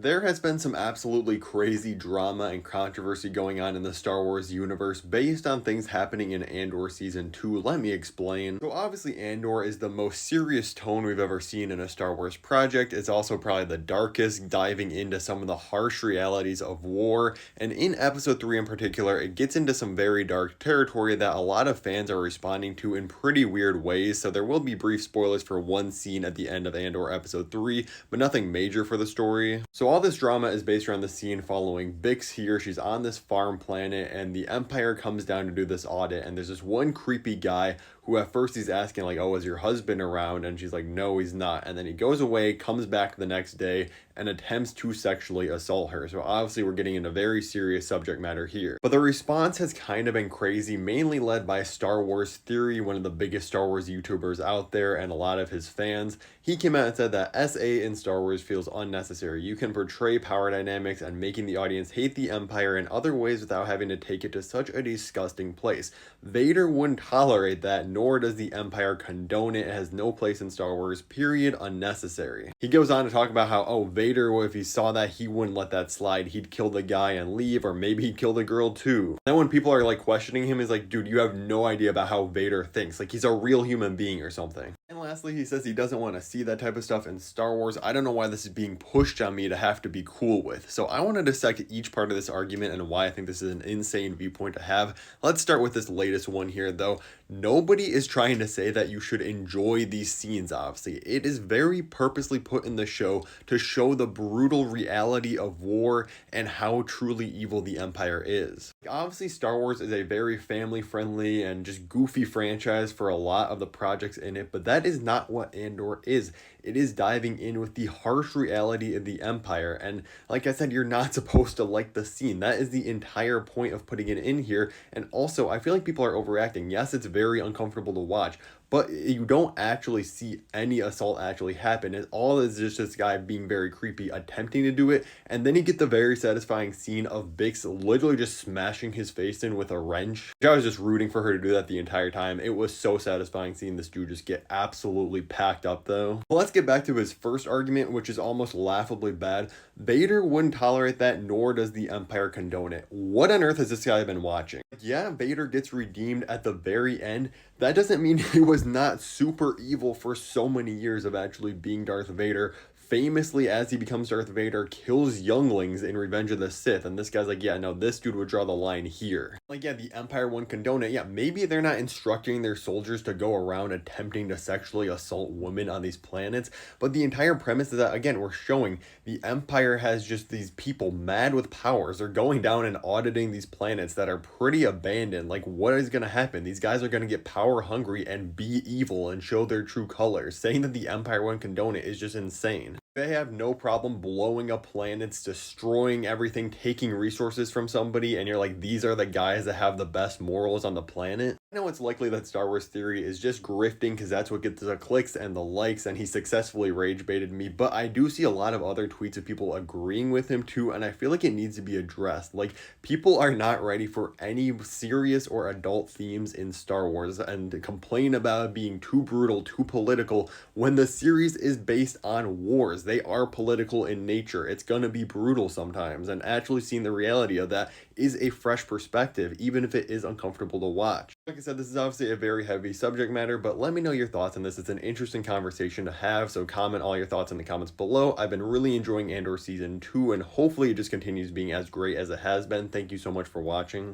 There has been some absolutely crazy drama and controversy going on in the Star Wars universe based on things happening in Andor Season 2. Let me explain. So obviously Andor is the most serious tone we've ever seen in a Star Wars project. It's also probably the darkest, diving into some of the harsh realities of war. And in Episode 3 in particular, it gets into some very dark territory that a lot of fans are responding to in pretty weird ways. So there will be brief spoilers for one scene at the end of Andor Episode 3, but nothing major for the story. So all this drama is based around the scene following Bix here. She's on this farm planet and the Empire comes down to do this audit, and there's this one creepy guy who at first he's asking like, oh, is your husband around? And she's like, no, he's not. And then he goes away, comes back the next day, and attempts to sexually assault her. So obviously we're getting into very serious subject matter here. But the response has kind of been crazy, mainly led by Star Wars Theory, one of the biggest Star Wars YouTubers out there, and a lot of his fans. He came out and said that SA in Star Wars feels unnecessary. You can portray power dynamics and making the audience hate the Empire in other ways without having to take it to such a disgusting place. Vader wouldn't tolerate that, nor does the Empire condone it. It has no place in Star Wars, period, unnecessary. He goes on to talk about how, oh, Vader, if he saw that, he wouldn't let that slide. He'd kill the guy and leave, or maybe he'd kill the girl too. Then when people are like questioning him, he's like, dude, you have no idea about how Vader thinks. Like, he's a real human being or something. And lastly, he says he doesn't want to see that type of stuff in Star Wars. I don't know why this is being pushed on me to have to be cool with. So I want to dissect each part of this argument and why I think this is an insane viewpoint to have. Let's start with this latest one here, though. Nobody is trying to say that you should enjoy these scenes, obviously. It is very purposely put in the show to show the brutal reality of war and how truly evil the Empire is. Obviously, Star Wars is a very family-friendly and just goofy franchise for a lot of the projects in it, but that is not what Andor is. It is diving in with the harsh reality of the Empire, and like I said, you're not supposed to like the scene. That is the entire point of putting it in here, and also, I feel like people are overreacting. Yes, it's very uncomfortable to watch, but you don't actually see any assault actually happen. It all is just this guy being very creepy, attempting to do it, and then you get the very satisfying scene of Bix literally just smashing his face in with a wrench. I was just rooting for her to do that the entire time. It was so satisfying seeing this dude just get absolutely packed up, though. Well, let's get back to his first argument, which is almost laughably bad. Vader wouldn't tolerate that, nor does the Empire condone it. What on earth has this guy been watching? Yeah, Vader gets redeemed at the very end. That doesn't mean he was not super evil for so many years of actually being Darth Vader. Famously, as he becomes Darth Vader, kills younglings in Revenge of the Sith, and this guy's like, yeah, no, this dude would draw the line here. Like, yeah, the Empire wouldn't condone it. Yeah, maybe they're not instructing their soldiers to go around attempting to sexually assault women on these planets, but the entire premise is that, again, we're showing the Empire has just these people mad with powers. They're going down and auditing these planets that are pretty abandoned. Like, what is going to happen? These guys are going to get power hungry and be evil and show their true colors. Saying that the Empire wouldn't condone it is just insane. They have no problem blowing up planets, destroying everything, taking resources from somebody, and you're like, these are the guys that have the best morals on the planet. I know it's likely that Star Wars Theory is just grifting because that's what gets the clicks and the likes, and he successfully rage baited me, but I do see a lot of other tweets of people agreeing with him too, and I feel like it needs to be addressed. Like, people are not ready for any serious or adult themes in Star Wars and complain about it being too brutal, too political, when the series is based on wars. They are political in nature. It's gonna be brutal sometimes, and actually seeing the reality of that is a fresh perspective, even if it is uncomfortable to watch. Like I said, this is obviously a very heavy subject matter, but let me know your thoughts on this. It's an interesting conversation to have, so comment all your thoughts in the comments below. I've been really enjoying Andor Season 2, and hopefully it just continues being as great as it has been. Thank you so much for watching.